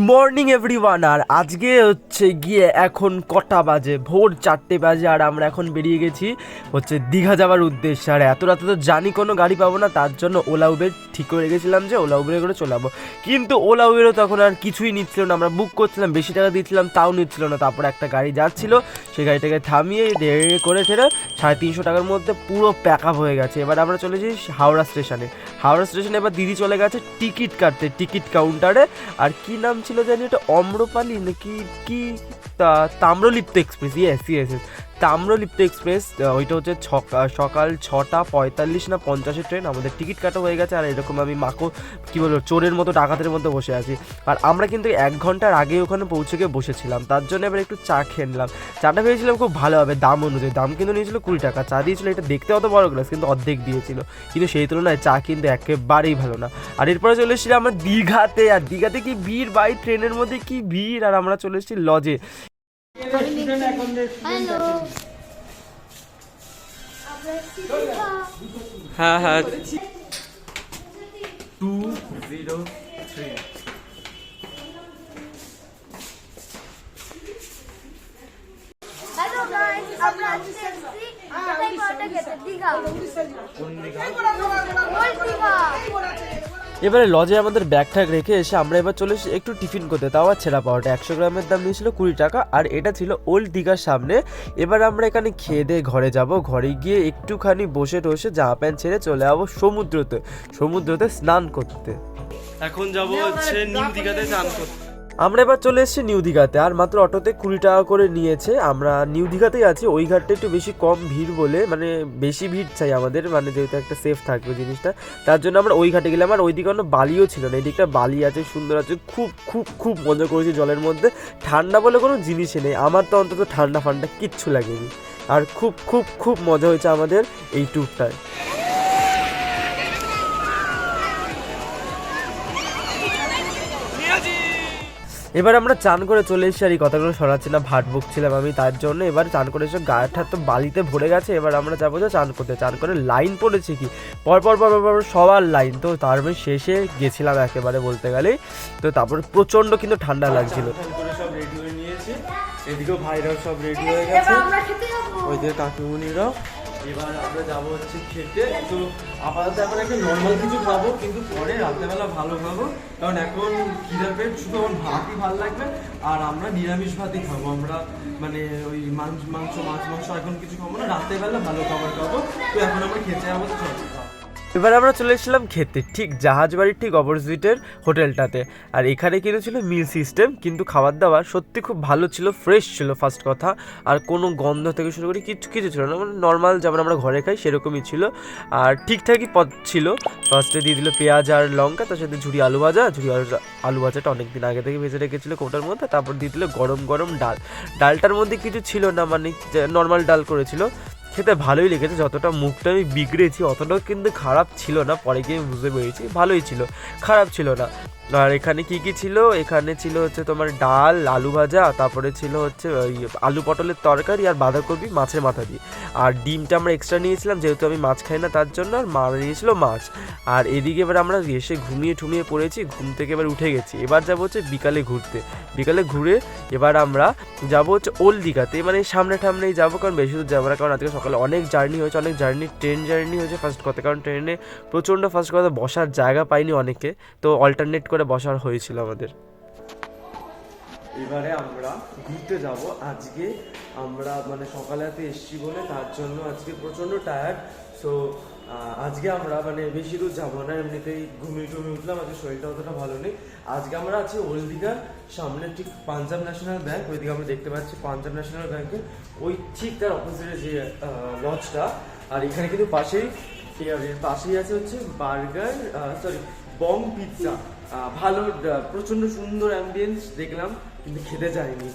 Morning everyone. আর আজকে হচ্ছে গিয়ে এখন কটা বাজে, ভোর 4টে বাজে। আর আমরা এখন বেরিয়ে গেছি হচ্ছে দীঘা যাওয়ার উদ্দেশ্যে। আর এত রাতে তো জানি কোনো গাড়ি পাবো না, তার জন্য ওলা উবের ঠিক করে গেছিলাম যে ওলা উবেরে করে চলে যাবো। কিন্তু ওলা উবেরও তখন আর কিছুই নিচ্ছিল না, আমরা বুক করছিলাম, বেশি টাকা দিয়েছিলাম তাও নিচ্ছিল না। তারপর একটা গাড়ি যাচ্ছিলো, সেই গাড়িটাকে থামিয়ে দেড়ে করে ঠেলে 350 টাকার মধ্যে পুরো প্যাক আপ হয়ে গেছে। এবার আমরা চলেছি হাওড়া স্টেশনে। এবার দিদি চলে গেছে টিকিট কাটতে টিকিট কাউন্টারে। আর কি নাম ছিল জানি, ওটা অম্রপালি নাকি কি, Tamralipta express. Yes, Tamralipta express. ওইটা হচ্ছে সকাল 6:45 না 50 ট্রেন। আমাদের টিকিট কাটা হয়ে গেছে। আর এরকম আমি মাকো কী বলবো, চোরের মতো ডাকাতের মতো বসে আছি। আর আমরা কিন্তু 1 ঘন্টার আগে ওখানে পৌঁছে গিয়ে বসেছিলাম, তার জন্য এবার একটু চা খেয়ে নিলাম। চাটা পেয়েছিলাম খুব ভালো হবে দাম অনুযায়ী, দাম কিন্তু নিয়েছিল 20 টাকা। চা দিয়েছিল, এটা দেখতে অত বড় গ্লাস কিন্তু অর্ধেক দিয়েছিল, কিন্তু সেই তুলনায় চা কিন্তু একেবারেই ভালো না। আর এরপরে চলে এসেছিলাম আমরা দীঘাতে। আর দীঘাতে কি ভিড় ভাই, ট্রেনের মধ্যে কি ভিড়। আর আমরা চলে এসেছি লজে। হ্যাঁ 203। হ্যালো গাইস, আমরা আজকে এসেছি কোথায় পাওয়াটা খেতে, দীঘা। কোন দীঘা? ওল্ড দীঘা। এবারে লজে আমাদের ব্যাগ ট্যাগ রেখে এসে আমরা এবার চলে এসেছি একটু টিফিন করতে। তাও আর ছেঁড়া পাওয়াটা 100 গ্রামের দাম নিয়েছিল 20 টাকা। আর এটা ছিল ওল্ড দীঘার সামনে। এবার আমরা এখানে খেয়ে দিয়ে ঘরে যাব। ঘরে গিয়ে একটুখানি বসে টসে জামা প্যান্ট ছেড়ে চলে যাবো সমুদ্রতে স্নান করতে। এখন যাবো হচ্ছে নিউ দীঘাতে স্নান করতে। আমরা এবার চলে এসেছি নিউ দীঘাতে। আর মাত্র অটোতে 20 টাকা করে নিয়েছে। আমরা নিউ দীঘাতেই আছি, ওই ঘাটটা একটু বেশি কম ভিড় বলে, মানে বেশি ভিড় চাই আমাদের, মানে যেহেতু একটা সেফ থাকবে জিনিসটা, তার জন্য আমরা ওই ঘাটে গেলাম। আর ওই দিকে কোনো বালিও ছিল না, এই দিকটা বালি আছে, সুন্দর আছে। খুব খুব খুব মজা করেছি জলের মধ্যে। ঠান্ডা বলে কোনো জিনিসই নেই, আমার তো অন্তত ঠান্ডা ফান্ডা কিচ্ছু লাগেনি। আর খুব খুব খুব মজা হয়েছে আমাদের এই ট্যুরটায়। এবার আমরা চান করে চলে এসেছি। আর এই কথাগুলো সরাচ্ছি না, ভাট বকছিলাম আমি, তার জন্য এবার চান করে এসে গায়ের তো বালিতে ভরে গেছে। এবার আমরা যাবো যে চান করতে। চান করে লাইন পড়েছে কি পরপর সবার লাইন। তো তারপরে শেষে গেছিলাম একেবারে বলতে গেলেই। তো তারপরে প্রচণ্ড কিন্তু ঠান্ডা লাগছিল। সব রেডি হয়ে নিয়েছে, এদিকেও ভাইরাও সব রেডি হয়ে গেছে, ওই দিকে কাকিমুনিরাও। এবার আমরা যাবো হচ্ছে খেতে। তো আপাতত এখন একটা নর্মাল কিছু খাবো, কিন্তু পরে রাত্রেবেলা ভালো খাবো, কারণ এখন খিদে পেট, শুধু আমার ভাতই ভালো লাগবে। আর আমরা নিরামিষ ভাতই খাবো, আমরা মানে ওই মাছ মাংস এখন কিছু খাবো না, রাত্রেবেলা ভালো খাবার খাবো। তো এখন আমরা খেতে যাবো। এবার আমরা চলে এসেছিলাম খেতে ঠিক জাহাজবাড়ির ঠিক অপোজিটের হোটেলটাতে। আর এখানে কিন্তু ছিল মিল সিস্টেম, কিন্তু খাবার দাবার সত্যি খুব ভালো ছিল, ফ্রেশ ছিল ফার্স্ট কথা। আর কোনো গন্ধ থেকে শুরু করে কিছু ছিল না, মানে নর্মাল যেমন আমরা ঘরে খাই সেরকমই ছিল। আর ঠিকঠাকই পদ ছিল। ফার্স্টে দিয়ে দিল পেঁয়াজ আর লঙ্কা, তার সাথে ঝুড়ি আলু ভাজাটা অনেক দিন আগে থেকে ভেজে রেখেছিলো কোটার মধ্যে। তারপর দিয়ে দিল গরম ডালটার মধ্যে কিছু ছিল না, মানে নর্মাল ডাল করেছিল। খেতে ভালোই লেগেছে, যতটা মুখটা আমি বিগড়েছি অতটাও কিন্তু খারাপ ছিল না, পরে গিয়ে বুঝতে পেরেছি ভালোই ছিল, খারাপ ছিল না। আর এখানে কি ছিল, এখানে ছিল হচ্ছে তোমার ডাল, আলু ভাজা, তারপরে ছিল হচ্ছে ওই আলু পটলের তরকারি আর বাঁধাকপি মাছের মাথা দিয়ে। আর ডিমটা আমরা এক্সট্রা নিয়েছিলাম, যেহেতু আমি মাছ খাই না তার জন্য। আর মা নিয়েছিল মাছ। আর এদিকে এবার আমরা এসে ঘুমিয়ে পড়েছি, ঘুম থেকে এবার উঠে গেছি। এবার যাবো হচ্ছে বিকালে ঘুরে এবার আমরা যাবো হচ্ছে ওল্ড দীঘাতে, মানে সামনেই যাবো, কারণ বেশি দূর যাবো না, কারণ আজকে সকালে অনেক জার্নি হয়েছে, ট্রেন জার্নি হয়েছে ফার্স্ট কথা, কারণ ট্রেনে প্রচণ্ড ফার্স্ট কথা বসার জায়গা পাইনি অনেকে, তো অল্টারনেট করে বসার হয়েছিল আমাদের। এবারে আমরা ঘুরতে যাব। আজকে আমরা মানে সকালেতে এসছি বলে তার জন্য আজকে প্রচণ্ড টায়ার্ড। সো আজকে আমরা মানে বেশি দূর যাবো না, এমনিতেই ঘুমিয়ে উঠলাম, আজকে শরীরটা অতটা ভালো নেই। আজকে আমরা আছি ওল্ড দীঘার সামনে ঠিক পাঞ্জাব ন্যাশনাল ব্যাংক, ওইদিকে আমরা দেখতে পাচ্ছি পাঞ্জাব ন্যাশনাল ব্যাংকের ওই ঠিক তার অপোজিটে যে লজটা। আর এখানে কিন্তু পাশেই আছে হচ্ছে বং পিৎজা। ভালো, প্রচণ্ড সুন্দর অ্যাম্বিয়েন্স দেখলাম, কিন্তু খেতে যাইনি।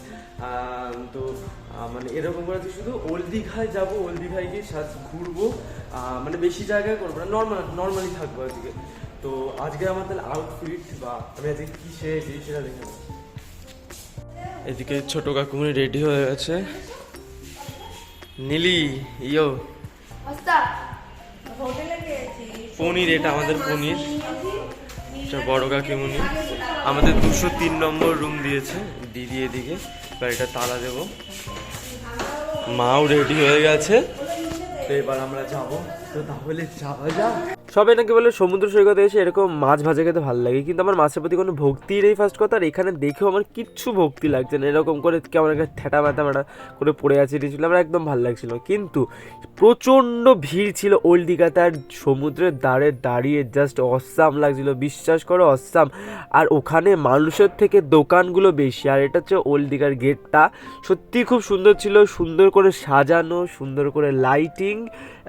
তো মানে এরকম করে শুধু ওল্ড দীঘায় যাবো, ওল্ড দীঘায় গিয়ে ঘুরবো, মানে বেশি জায়গায় করবো না, নর্মালি থাকবো আজকে। তো আজকে আমার তাহলে আউটফিট বা আমি আজকে কী সেরেছি সেটা দেখে নেবো। এদিকে ছোট কাকুমনি রেডি হয়ে গেছে। নীলি পনির, এটা আমাদের পনির, বড় কাকিমুনি। আমাদের 203 নম্বর রুম দিয়েছে দিদি এদিকে, এবার এটা তালা দেবো। মাও রেডি হয়ে গেছে, তো এবার আমরা যাবো। তো তাহলে যাওয়া যাক। সবাই নাকি বলে সমুদ্র সৈকতে এসে এরকম মাছ ভাজা খেতে ভালো লাগে, কিন্তু আমার মাছের প্রতি কোনো ভক্তি নেই ফার্স্ট কথা। আর এখানে দেখেও আমার কিচ্ছু ভক্তি লাগছে না, এরকম করে কেমন একটা ঠেটা মাথা মাটা করে পড়ে আছে নিয়েছিল, আমার একদম ভালো লাগছিল। কিন্তু প্রচণ্ড ভিড় ছিল ওল্ড দীঘাতে, আর সমুদ্রের ধারে দাঁড়িয়ে জাস্ট অসাম লাগছিল, বিশ্বাস করো অসাম। আর ওখানে মানুষের থেকে দোকানগুলো বেশি, আর এটা হচ্ছে ওল্ড দীঘার গেটটা, সত্যি খুব সুন্দর ছিল, সুন্দর করে সাজানো, সুন্দর করে লাইটিং।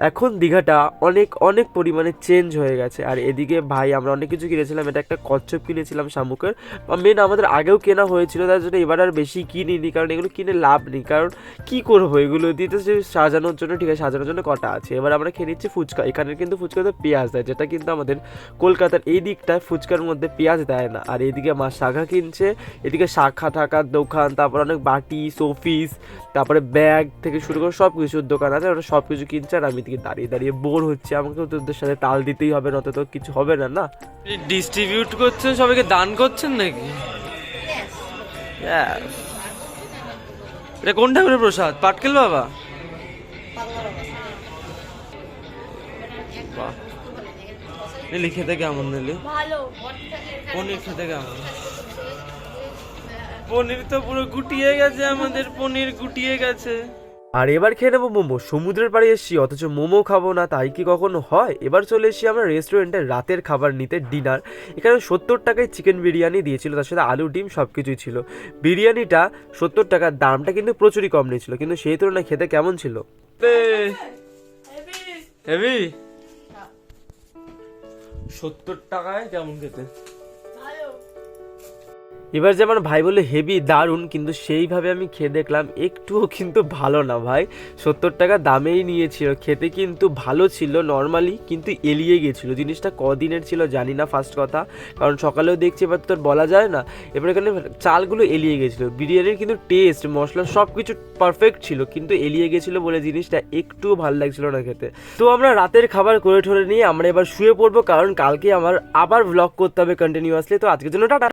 এখন দীঘাটা অনেক অনেক পরিমাণে চেঞ্জ হয়ে গেছে। আর এদিকে ভাই আমরা অনেক কিছু কিনেছিলাম, এটা একটা কচ্ছপ কিনেছিলাম শামুকের, মেন আমাদের আগেও কেনা হয়েছিল, তার জন্য এবার আর বেশি কিনিনি, কারণ এগুলো কিনে লাভ নেই, কারণ কি করবো এগুলো দিতে সাজানোর জন্য, ঠিক আছে সাজানোর জন্য কটা আছে। এবার আমরা খেয়ে নিচ্ছি ফুচকা। এখানে কিন্তু ফুচকাতে পেঁয়াজ দেয়, যেটা কিন্তু আমাদের কলকাতার এই দিকটায় ফুচকার মধ্যে পেঁয়াজ দেয় না। আর এইদিকে মা শাখা কিনছে, এদিকে শাখা টাকার দোকান, তারপর অনেক বাটি শোপিস, তারপরে ব্যাগ থেকে শুরু করে সব কিছুর দোকান আছে, ওরা সব কিছু কিনছে। আর আমি এদিকে দাঁড়িয়ে দাঁড়িয়ে বোর হচ্ছে, আমাকে তোদের সাথে তাল দিতেই হবে, নয়তো তো কিছু হবে না। না ডিস্ট্রিবিউট করছেন, সবাইকে দান করছেন নাকি? এটা কোন ঠাকুরের প্রসাদ? পাটকেল বাবা? বাহ, নিলি খেতে কেমন? নিলি ভালো। পনির খেতে কেমন? পনির তো পুরো গুটিয়ে গেছে, আমাদের পনির গুটিয়ে গেছে। আর এবার খেয়ে নেবো মোমো। সমুদ্রের পাড়ে এসেছি অথচ মোমো খাবো না, তাই কি কখনো হয়? এবার চলে এসেছি আমরা রেস্টুরেন্টে রাতের খাবার নিতে, ডিনার। এখানে 70 টাকায় চিকেন বিরিয়ানি দিয়েছিল, তার সাথে আলু ডিম সব কিছুই ছিল। বিরিয়ানিটা 70 টাকার, দামটা কিন্তু প্রচুরই কম নিয়েছিল, কিন্তু সেই তুলনায় খেতে কেমন ছিল? হেভি 70 টাকায় কেমন খেতে? এবার যে আমার ভাই বলে হেভি দারুণ, কিন্তু সেইভাবে আমি খেয়ে দেখলাম একটুও কিন্তু ভালো না ভাই। 70 টাকা দামেই নিয়েছিল, খেতে কিন্তু ভালো ছিল নর্মালি, কিন্তু এলিয়ে গেছিলো। জিনিসটা কদিনের ছিল জানি না ফার্স্ট কথা, কারণ সকালেও দেখছি, এবার তোর বলা যায় না। এবার এখানে চালগুলো এলিয়ে গেছিলো, বিরিয়ানির কিন্তু টেস্ট মশলা সব কিছু পারফেক্ট ছিল, কিন্তু এলিয়ে গেছিলো বলে জিনিসটা একটুও ভালো লাগছিল না খেতে। তো আমরা রাতের খাবার করে ঠরে নিয়ে আমরা এবার শুয়ে পড়বো, কারণ কালকে আমার আবার ব্লগ করতে হবে কন্টিনিউয়াসলি। তো আজকের জন্য টাটা।